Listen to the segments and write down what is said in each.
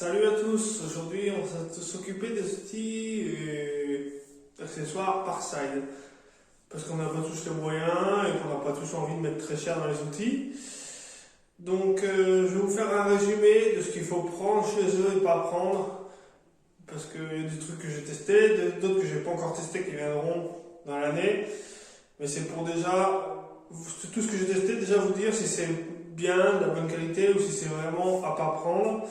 Salut à tous, aujourd'hui on va s'occuper des outils et accessoires Parside parce qu'on n'a pas tous les moyens et qu'on n'a pas tous envie de mettre très cher dans les outils. Donc je vais vous faire un résumé de ce qu'il faut prendre chez eux et pas prendre parce qu'il y a des trucs que j'ai testés, d'autres que j'ai pas encore testés qui viendront dans l'année. Mais c'est pour déjà, tout ce que j'ai testé, déjà vous dire si c'est bien, de la bonne qualité ou si c'est vraiment à pas prendre.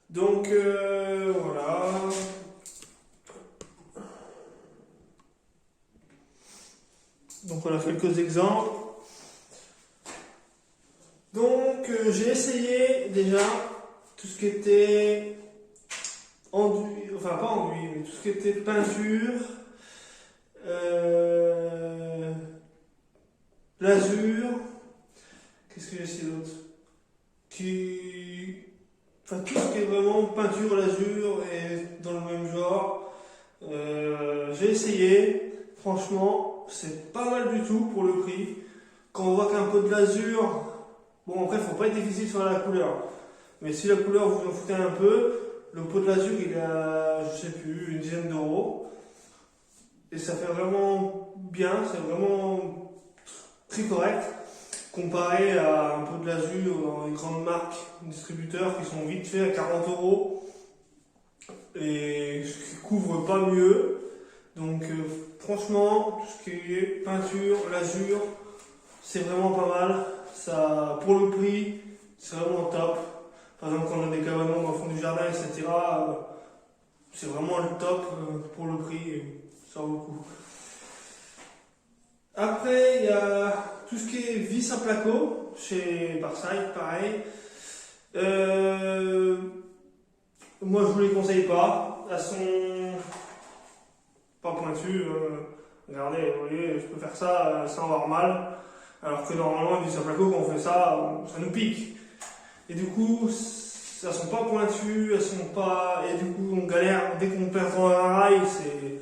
Donc voilà. Donc voilà quelques exemples. Donc j'ai essayé déjà tout ce qui était enduit, enfin pas enduit, mais tout ce qui était peinture, lasure. Qu'est-ce que j'ai essayé d'autre? Enfin tout ce qui est vraiment peinture, lasure et dans le même genre. J'ai essayé, franchement, c'est pas mal du tout pour le prix. Quand on voit qu'un pot de lasure, bon après faut pas être difficile sur la couleur, mais si la couleur vous en foutez un peu, le pot de lasure il a, je sais plus, une dizaine d'euros. Et ça fait vraiment bien, c'est vraiment très correct. Comparé à un pot de lasure dans les grandes marques, distributeurs qui sont vite faits à 40 euros et qui couvrent pas mieux. Donc franchement, tout ce qui est peinture, lasure, c'est vraiment pas mal. Ça, pour le prix, c'est vraiment top. Par exemple, quand on a des cabanons dans le fond du jardin, etc., c'est vraiment le top pour le prix et ça vaut le coup. Après, il y a tout ce qui est vis à placo, chez Parside, pareil. Moi, je vous les conseille pas. Elles sont pas pointues. Regardez, vous voyez, je peux faire ça sans avoir mal. Alors que normalement, vis à placo, quand on fait ça, ça nous pique. Et du coup, elles sont pas pointues, elles sont pas. Et du coup, on galère. Dès qu'on perd dans un rail, c'est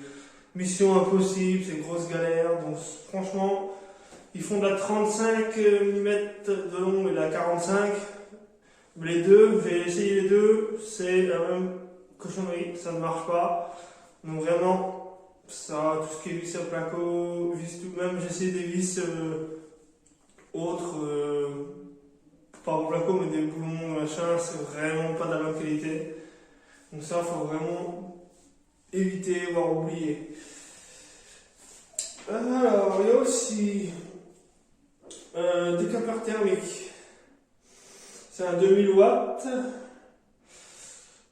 mission impossible, c'est grosse galère. Donc, franchement. Ils font de la 35 mm de long et de la 45. Les deux, j'ai essayé les deux, c'est la même cochonnerie, ça ne marche pas. Donc vraiment, ça, tout ce qui est vis à placo, vis tout, même j'ai essayé des vis autres, pas en placo mais des boulons, machin, c'est vraiment pas de la bonne qualité. Donc ça, il faut vraiment éviter, voire oublier. Alors, il y a aussi décapeur thermique. C'est un 2000 watts.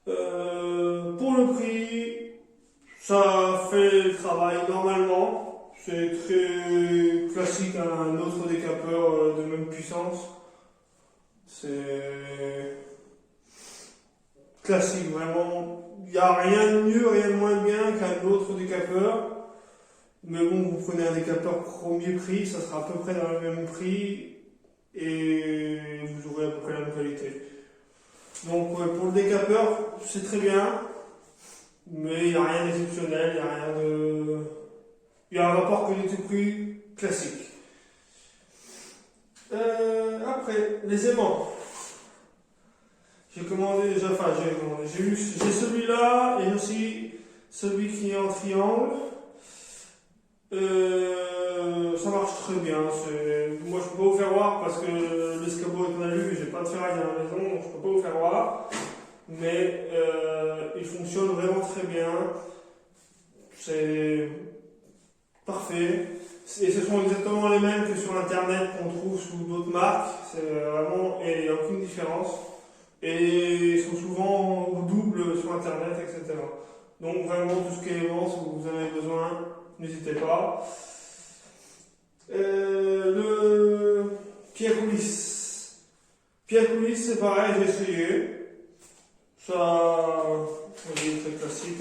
Pour le prix, ça fait le travail normalement. C'est très classique, un autre décapeur de même puissance. C'est classique, vraiment. Il n'y a rien de mieux, rien de moins bien qu'un autre décapeur. Mais bon, vous prenez un décapeur premier prix, ça sera à peu près dans le même prix et vous aurez à peu près la même qualité. Donc pour le décapeur, c'est très bien, mais il n'y a rien d'exceptionnel, il n'y a rien de. Il y a un rapport qualité-prix classique. Après, les aimants. J'ai commandé déjà, enfin j'ai celui-là et aussi celui qui est en triangle. Ça marche très bien. Moi, je peux pas vous faire voir parce que l'escabeau est mal lu, j'ai pas de ferraille à la maison, donc je peux pas vous faire voir. Mais il fonctionne vraiment très bien. C'est parfait. Et ce sont exactement les mêmes que sur internet qu'on trouve sous d'autres marques. C'est vraiment, et il n'y a aucune différence. Et ils sont souvent au double sur internet, etc. Donc vraiment tout ce qui est aimant, si vous en avez besoin, n'hésitez pas. Le pierre coulisse. Pierre coulisse, c'est pareil, j'ai essayé. Ça, c'est très classique,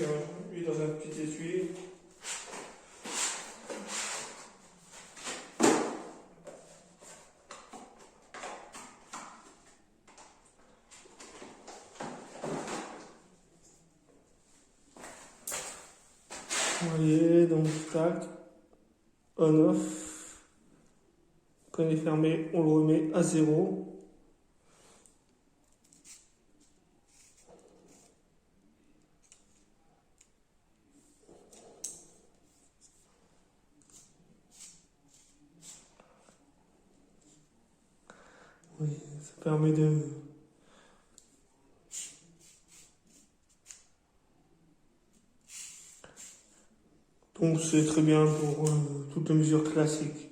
lui dans un petit étui. Vous voyez, donc tac, on-off. Quand il est fermé, on le remet à 0. Oui, ça permet de... Donc c'est très bien pour toutes les mesures classiques.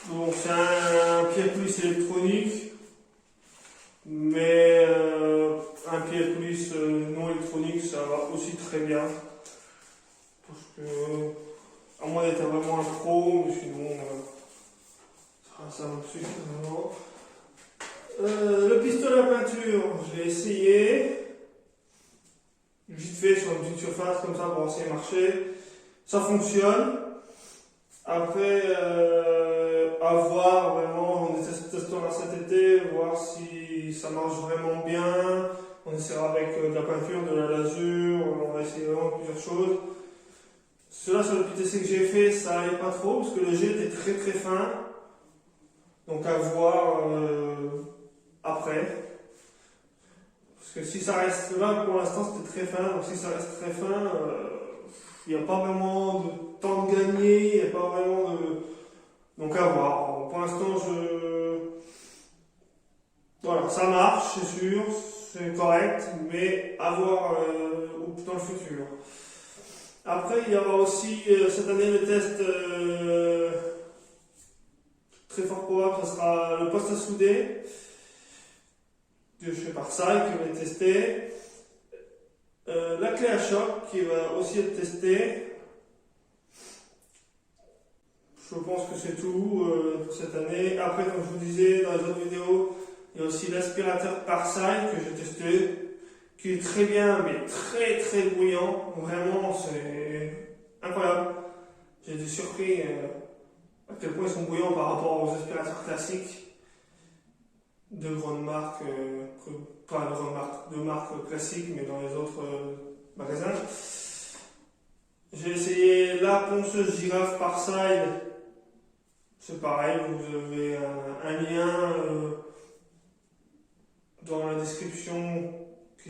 Donc c'est un pied à police électronique, mais un pied à police non électronique, ça va aussi très bien. Parce que, à moins d'être vraiment un pro, mais sinon, ça va suffire vraiment. Le pistolet à peinture, je l'ai essayé. Vite fait sur une petite surface comme ça pour essayer de marcher. Ça fonctionne. Après, à voir vraiment, on testera cet été, voir si ça marche vraiment bien. On essaiera avec de la peinture, de la lasure, on va essayer vraiment plusieurs choses. Cela sur le petit essai que j'ai fait, ça n'allait pas trop parce que le jet était très très fin. Donc à voir après. Parce que si ça reste là, pour l'instant c'était très fin, donc si ça reste très fin, il n'y a pas vraiment de temps de gagner, il n'y a pas vraiment de... Donc à voir. Pour l'instant, voilà, ça marche, c'est sûr, c'est correct, mais à voir dans le futur. Après, il y aura aussi cette année le test très fort probable, ça sera le poste à souder de chez Parsai qui va être testé. La clé à choc qui va aussi être testée. Je pense que c'est tout pour cette année. Après, comme je vous disais dans les autres vidéos, il y a aussi l'aspirateur Parsai que j'ai testé, qui est très bien, mais très très bruyant. Vraiment, c'est incroyable. J'ai été surpris à quel point ils sont bruyants par rapport aux aspirateurs classiques de grandes marques, pas de grandes marques, de marques classiques, mais dans les autres magasins. J'ai essayé la ponceuse girafe Parsai. C'est pareil, vous avez un lien dans la description